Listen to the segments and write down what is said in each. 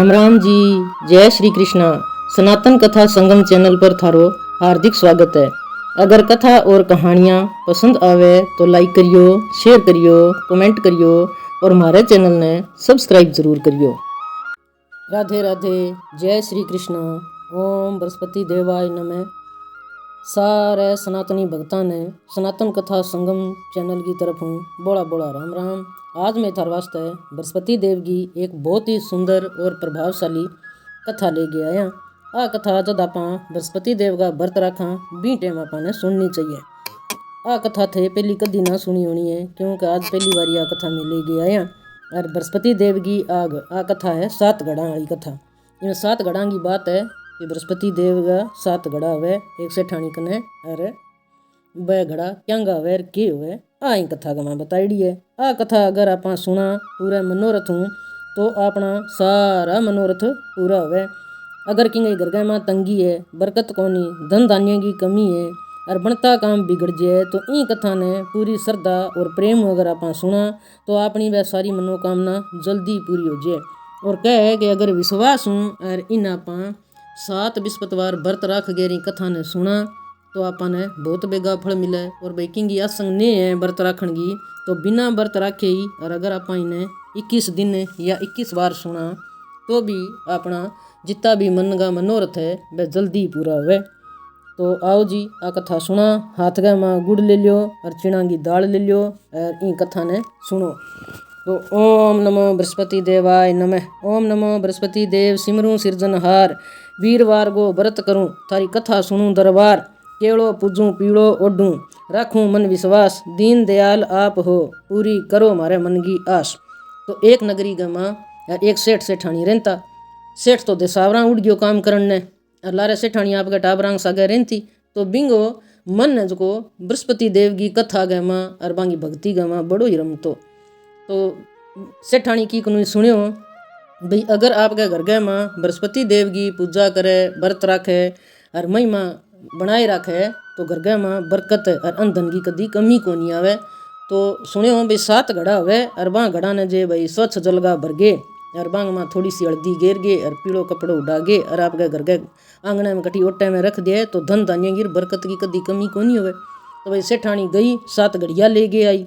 राम राम जी। जय श्री कृष्णा। सनातन कथा संगम चैनल पर थारो हार्दिक स्वागत है। अगर कथा और कहानियाँ पसंद आवे तो लाइक करियो, शेयर करियो, कमेंट करियो और हमारे चैनल ने सब्सक्राइब जरूर करियो। राधे राधे। जय श्री कृष्णा। ओम बृहस्पति देवाय नमः। सारे सनातनी भक्तां ने सनातन कथा संगम चैनल की तरफ हूँ बोला बोला राम राम। आज मैं थार वास्ते बृहस्पति देव की एक बहुत ही सुंदर और प्रभावशाली कथा लेके आया। आ कथा जब आप बृहस्पति देव का व्रत रखा बी टाइम आपने सुननी चाहिए। आ कथा थे पहली कदी ना सुनी होनी है, क्योंकि आज पहली बार आ कथा में लेके आया। और बृहस्पति देव की आग आ कथा है 7 घड़ा वाली कथा। इनमें 7 घड़ा की बात है कि बृहस्पति देव का 7 घड़ा हुए एक सेठानी कने और वह घड़ा क्या हुए के हुए आ कथा का मैं बताईडी है। आ कथा अगर आप सुना पूरा मनोरथ हूँ तो अपना सारा मनोरथ पूरा हुए। अगर कि घर में तंगी है, बरकत कोनी, धन धान्य की कमी है और बनता काम बिगड़ जाए तो इन कथा ने पूरी श्रद्धा और प्रेम अगर आप सुना तो अपनी वह सारी मनोकामना जल्दी पूरी हो जाए। और कह है कि अगर विश्वास हूँ और इन आप 7 बृहस्पतिवार व्रत रख गए कथा ने सुना तो आपने बहुत बेगा फल मिले। और बेकिंग की आसंग नहीं है व्रत रखन की तो बिना व्रत रखे ही और अगर आप इन्हें 21 दिन या 21 बार सुना तो भी अपना जितना भी मन का मनोरथ है वह जल्दी पूरा हुए। तो आओ जी आ कथा सुना। हाथ का माँ गुड़ ले लियो और चिना की दाल ले लियो और इन कथा ने सुनो। तो ओम नमो बृहस्पति देवाय नमः। ओम नमो बृहस्पति देव सिमरू सिरजनहार। वीरवार को व्रत करूं थारी कथा सुनूं दरबार। केवड़ो पूजूं पीड़ो ओढ़ूं राखूं मन विश्वास। दीन दयाल आप हो पूरी करो मारे मन की आस। तो एक नगरी का माँ एक सेठ सेठानी रहता। सेठ तो देसावरा उड़ गयो काम करने और लारे सेठानी आपके टाबरांग सागे रहती। तो बिंगो मन है जो बृहस्पति देव की कथा गए माँ और बांगी भक्ति गए माँ बड़ो ही रमतो। तो सेठानी की कुछ सुनियो भाई अगर आपके घर गए माँ बृहस्पति देव की पूजा करे व्रत रखे और महिमा बनाए रखे तो घर गए माँ बरकत और अंधन की कदी कमी को नहीं आवे। तो सुनियो भाई 7 घड़ा हुए और वहाँ घड़ा ने जे भाई स्वच्छ जलगा भर गे और बांग में थोड़ी सी हल्दी गेर गे और पीड़ो कपड़ो उड़ा गे और आपके घर के आंगने में कटी ओटे में रख दिए तो धन धान्य गिर बरकत की कदी कमी को नहीं हुए। तो भाई सेठानी गई 7 घड़िया ले गे आई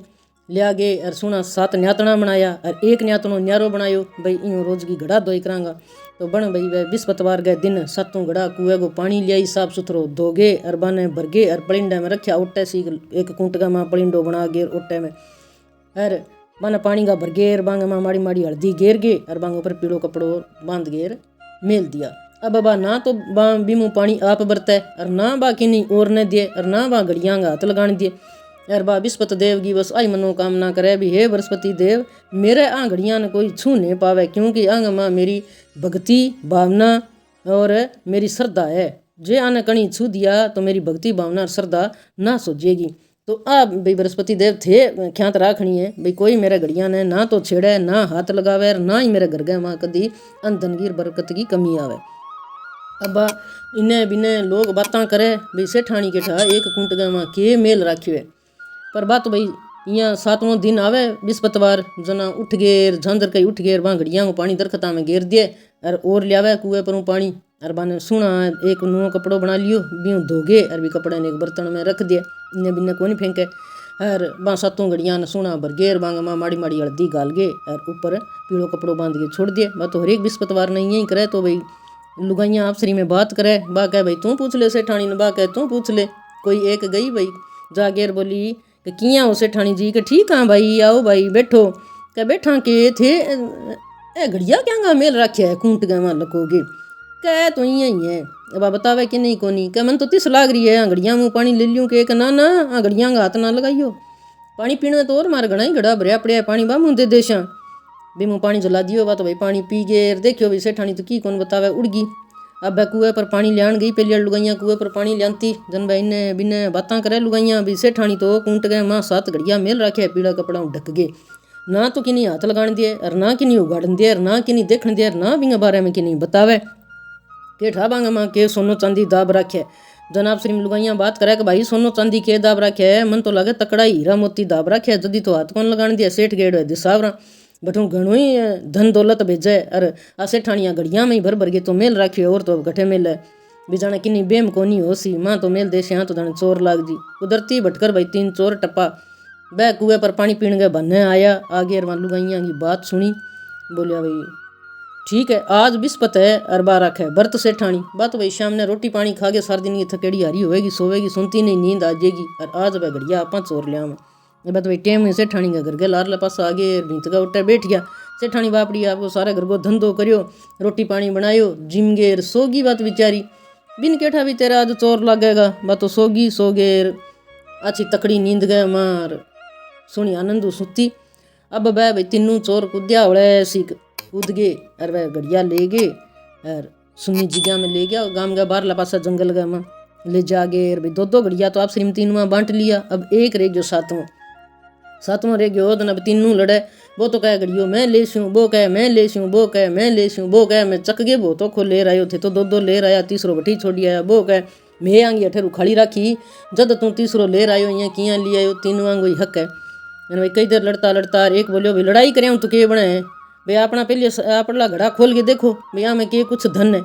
लिया गे और सुना 7 न्यातना बनाया और एक न्यातनो न्यारो बनायो भाई इन रोज की घड़ा धोई करांगा। तो बन भाई वह बृहस्पतिवार गए दिन 7 घड़ा कुएं को पानी लियाई साफ सुथरो धोगे और बाने भर गे और पलिंडे में रखा ओटे सी एक कुंटगा में पलिंडो बना गे ओटे में और बाने पानी का भर गे और बांग में माड़ी माड़ी हल्दी गेर गे और बांग ऊपर पीड़ो कपड़ो बांध गेर मेल दिया। अब बा ना तो बा बीमू पानी आप बरते और ना बा किन्नी और ने दिए और ना बा घड़ियाँ हाथ लगाने दिए और बा बृहस्पति देव की बस आई मनोकामना करे भी हे बृहस्पति देव मेरे आ घड़ियाँ ने कोई छू नहीं पावे, क्योंकि आंग माँ मेरी भक्ति भावना और मेरी श्रद्धा है। जे आने कणी छू दिया तो मेरी भक्ति भावना और श्रद्धा ना सोचेगी। तो आ भाई बृहस्पति देव थे ख्यात राखनी है भाई कोई मेरे घड़ियाँ ने ना तो छेड़े ना हाथ लगावे और ना ही मेरे घर गए माँ कदी अंधन की बरकत की कमी आवे। अब इन्हें बिने लोग बातें करे भाई सेठानी के ठा एक कुंट गए माँ के मेल राखियो है। पर बात भाई यहाँ 7वां दिन आवे बृहस्पतिवार जना उठ गेर झांझर कई उठ गेर वहाँ घड़ियाँ को पानी दरखता में घेर दिए और लियावे कुएं पर पानी और बाने सुना एक नुओ कपड़ो बना लियो बीऊ धोगे और भी कपड़े ने एक बर्तन में रख दिए इन्हें बिन्ने को नहीं फेंके और वहाँ 7 घड़ियाँ ने सुना भर गेर बांग माँ माड़ी माड़ी हल्दी गाल गे और ऊपर पीड़ो कपड़ो बांध के छोड़ दिए। बात तो हर एक बृहस्पतिवार नहीं यही करे तो भाई लुगाइयाँ आपसरी में बात करे बा कह भाई तू पूछ ले सेठानी ने बा कह तू पूछ ले। कोई एक गई भाई जा गेर बोली कि किया हो सेठानी जी के ठीक हाँ भाई आओ भाई बैठो क्या बैठा के थे ए घड़िया क्या गा मेल रखे है कूट गए वहाँ लकोगे कह तो यही है। अब बतावे कि नहीं कोनी क्या मन तो तिस लाग रही है घड़िया मुँह पानी ले लियो के ना ना घड़िया का हाथ ना लगाइयो पानी पीने तो और मार घड़ा ही घड़ा भरिया पड़िया पानी बा मुँह दे देशा भी मुँह पानी जला दियो बा तो भाई पानी पी गए देखियो भाई सेठानी तो की कौन बतावे उड़ गई। अब कुएं पर पानी लियान गई पहले लुगाइयाँ कुएं पर पानी लियांती जन भाई ने बिने बातें करे लुगाइयाँ भी सेठानी तो कूट गए माँ 7 घड़िया मेल रखे पीड़ा कपड़ा ढक गए ना तो किन्हीं हाथ लगाने दिए और ना किन्हीं उगाड़न दिए और ना किन्हीं देखने दिए ना बिंगे बारे में किन्हीं बतावे के ठा बांगे माँ के सोनो चांदी दाब रखे। जनाब श्री लुगाइयाँ बात करे कि भाई सोनो चांदी के दाब रखे मन तो लगे तकड़ा हीरा मोती दाब रखे जदी तो हाथ कौन लगाने दिया सेठ गेड़ है दिसावरा बठू घणो ही धन दौलत भेजे। अर आ सेठानिया घड़िया में ही भर भर के तो मेल राख्यो और तो घटे मेल भी जाने किन्नी बेम कोनी होसी। माँ तो मेल देश यहाँ तो जाने चोर लाग जी। कुदरती भटकर भाई 3 चोर टप्पा बह कुएं पर पानी पीने गए भन्ने आया। आगे अरवा लुगाइया की बात सुनी। बोलिया भाई ठीक है आज बिस्पत है अर बारख है व्रत सेठानी बात भाई शाम ने रोटी पानी खा के सार दिन की थकेड़ी हारी होएगी सोवेगी सुनती नहीं नींद आ जाएगी। और आज वह घड़िया आपा चोर लिया बात भाई टेम में सेठानी का घर के लारले पास आगे भीत का उठे बैठ गया। सेठानी बापड़ी आपको सारे घर को धंधो करियो रोटी पानी बनायो जिम गेर सोगी बात बिचारी बिन केठा भी तेरा आज चोर लगेगा बात तो सोगी सोगेर अच्छी तकड़ी नींद गए मार सुनी आनंद सुती। अब वह भाई 3 चोर कूद्या होड़े सीख कूद गए और वह घड़िया ले गए और सुनी जिगा में ले गया गांव का बाहरला पासा जंगल का में ले जा गए। भाई 2 घड़िया तो आप श्रीमती में बांट लिया। अब एक रह गयो सातवां रह गयो। अब 3 लड़े वो तो कहे घड़ियो मैं ले सूँ वो कहे मैं ले सूँ वो कहे मैं ले सूँ वो कहे मैं चक गए वो तो खो ले रहे थे तो 2 ले रहा तीसरो बठी छोड़ी आया वो कहे मैं आंगी अठेर उखाड़ी राखी जद तू तीसरो ले आयो यहाँ किया ले आयो 3 वांगो ही हक है। भाई कई देर लड़ता लड़ता एक बोलियो भाई लड़ाई करें तो के बने भाई अपना पहले अपना घड़ा खोल के देखो भाई आँ में के कुछ धन है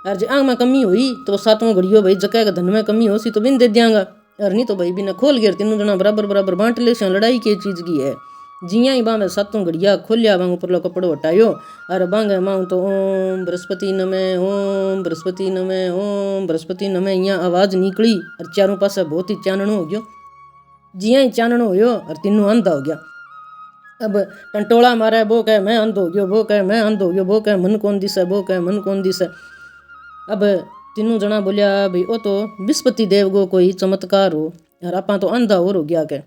और जो आँख में कमी हुई तो 7वां घड़ियो भाई जगह का धन में कमी हो सी तो बिन दे दियांगा और नहीं तो भाई बिना खोल गया 3 जना बराबर बराबर बांट ले लड़ाई के चीज़ की है। जिया ही बांग 7वां घड़िया खोलिया बांग ऊपर कपड़ो हटायो और बांग माऊँ तो ओम बृहस्पति नमे ओम बृहस्पति नमे ओम बृहस्पति नमे यहाँ आवाज़ निकली और चारों पास बहुत ही चाननो हो गयो। जिया ही चाननो हो और 3 अंधा हो गया। अब टंटोला मारे वो कहे मैं अंध हो गयो वो कहे मैं अंध हो गयो वो कहे मन कौन दिसे वो कहे मन कौन दिसे। अब 3 जना बोलिया भाई ओ तो बृहस्पति देव को कोई चमत्कार हो और आपा तो अंधा और हो गया के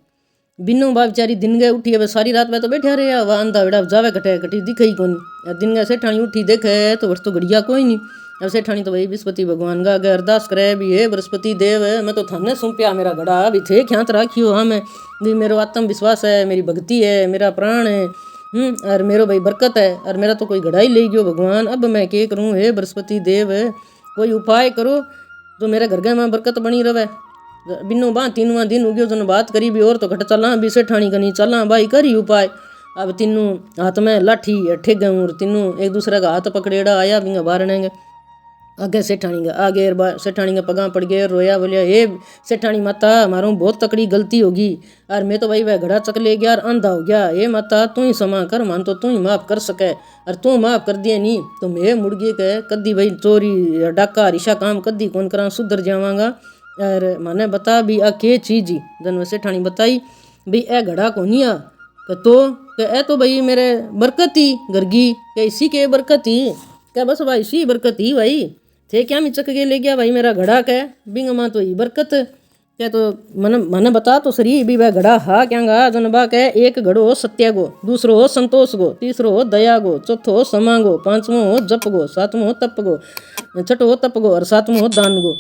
बिन्नू बा बेचारी दिन गए उठी अब सारी रात में तो बैठा रहे वह अंधा बेड़ा जावे कटे कटी दिखे ही कौन दिन गए सेठानी उठी देखे तो वर्ष तो घड़िया कोई नहीं। अब सेठानी तो भाई बृहस्पति भगवान का आगे अरदास करे भी हे बृहस्पति देव मैं तो थाने सौंपया मेरा घड़ा भी थे ख्यात राखियो हाँ मैं भी मेरा आत्मविश्वास है मेरी भक्ति है मेरा प्राण है और मेरो भाई बरकत है और मेरा तो कोई घड़ा ही ले गयो भगवान। अब मैं क्या करूँ हे बृहस्पति देव कोई उपाय करो जो मेरे घर में बरकत बनी रहे। बिन्नू बा 3वां दिन उग्यो जन बात करी भी और तो घट चला भी सेठानी कनी चला भाई करी उपाय। अब 3 हाथ में लाठी ठेक गए और 3 एक दूसरे का हाथ पकड़ेड़ा आया बिंगा बारनेंगे आगे सेठानी का आगे सेठानी का पगा पड़ गए रोया बोलिया हे सेठानी माता मारो बहुत तकड़ी गलती होगी और मैं तो भाई वह घड़ा चक ले गया और अंधा हो गया हे माता तू ही समा कर मान तो तू ही माफ़ कर सके और तू माफ़ कर दिए नहीं तो मैं मुड़ गए कह कद्दी भाई चोरी डाका रिशा काम कद्दी कौन करा सुधर जावांगा और माने बता भी आ के चीज ही जन सेठानी बताई भी ए घड़ा को नहीं आ तो ए तो भाई मेरे बरकत ही गर्गी क्या इसी के बरकत ही क्या बस भाई इसी बरकत ही भाई थे क्या मैं चक के ले गया भाई मेरा घड़ा क्या बिंग माँ तो ही बरकत क्या तो मन बता तो सरी भी वह घड़ा हा क्या गा जनबा कह एक घड़ो हो सत्या गो दूसरो हो संतोष गो तीसरो हो दया गो चौथो हो समा गो 5वां हो जप गो 7वां हो तप गो 6ठो हो तप गो और 7वां हो दान गो।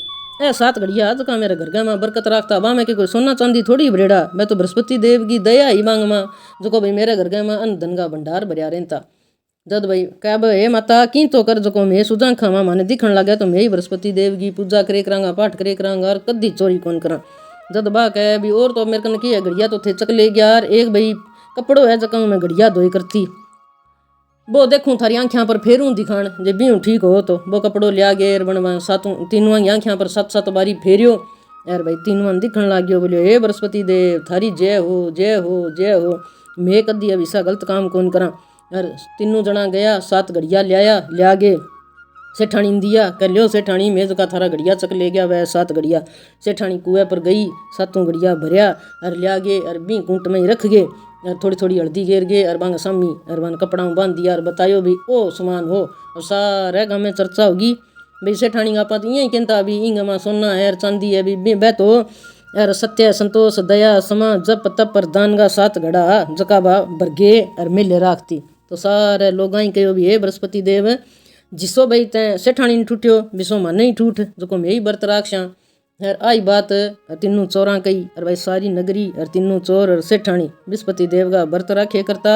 7 घड़िया आज का मेरे घर में बरकत रखता वहाँ में के कोई सोना चांदी थोड़ी बरेड़ा मैं तो बृहस्पति देव की दया ही मांग माँ जो को भाई मेरे घर में अन्न धन का भंडार भरिया रहता जद भाई कह हे माता की तो कर जो मैं सुजा खावा माने दिखण लगे तो मैं ही बृहस्पति देव की पूजा करे करांगा पाठ करे करांगा और कद्दी चोरी कौन करा। जद बा कह भी और तो मेरे कन की है घड़िया तो थे चक ले गया और एक भाई कपड़ो है जक मैं घड़िया धोई करती वो देखूँ थारी आँखियाँ पर फेरूँ दिखाण जब भी ठीक हो तो वो कपड़ो लिया गए बनवा 3वां आँखियाँ पर 7 बारी फेरियो यार भाई 3वां दिखण लाग गयो बोलियो हे बृहस्पति देव थारी जय हो जय हो जय हो मैं कद्दी अब ऐसा गलत काम कौन करा। और 3 जना गया 7 घड़िया लिया गए सेठानी दिया कर लियो सेठानी मेज का थारा घड़िया चक ले गया वह 7 घड़िया सेठानी कुएं पर गई 7 घड़िया भरिया और लिया गए और भी कूट में ही रख गए और थोड़ी थोड़ी हल्दी घेर गए और बांग सामी और बांग कपड़ा बांध दिया और बतायो भी ओ समान हो और सारे गाँव में चर्चा होगी भाई सेठानी का आपा तो यही कहता अभी इंग में सोना है और चांदी है भी बह तो यार सत्य संतोष दया समा जप तप और दान का 7 घड़ा जकाबा भरगे और मेले राखती तो सारे लोग ही कहो भी हे बृहस्पति देव जिसो भाई तैं सेठानी ठूठ्यो विसो माने ही ठूठ जो को मैं ही व्रत राखसा। यार आई बात 3 चोरा कही और भाई सारी नगरी और 3 चोर और सेठानी बृहस्पति देव का व्रत राखे करता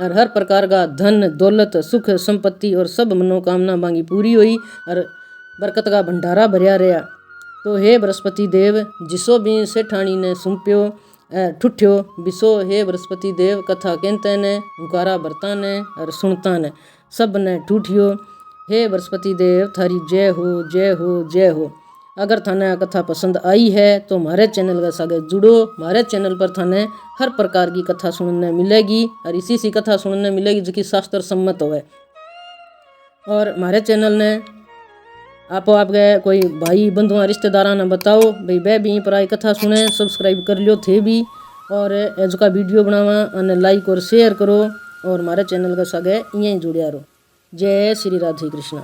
और हर प्रकार का धन दौलत सुख संपत्ति और सब मनोकामना मांगी पूरी हुई और बरकत का भंडारा भरिया रहा। तो हे बृहस्पति देव जिसो भी सेठानी ने सुम्प्यो ठुठ्यो बिसो हे बृहस्पति देव कथा कहते ने हुकारा भरता ने और सुनता ने सब ने ठूठियो। हे बृहस्पति देव थारी जय हो जय हो जय हो। अगर थाने आ कथा पसंद आई है तो हमारे चैनल के साथ जुड़ो। हमारे चैनल पर थाने हर प्रकार की कथा सुनने मिलेगी और इसी सी कथा सुनने मिलेगी जो कि शास्त्र सम्मत होवे। और हमारे चैनल ने आपके कोई भाई बंधुआ रिश्तेदारा ने बताओ भाई वह भी पर आई कथा सुने। सब्सक्राइब कर लियो थे भी और एज का वीडियो बनावा और लाइक और शेयर करो और हमारे चैनल के साथ यहीं जुड़िया रहो। जय श्री राधे कृष्ण।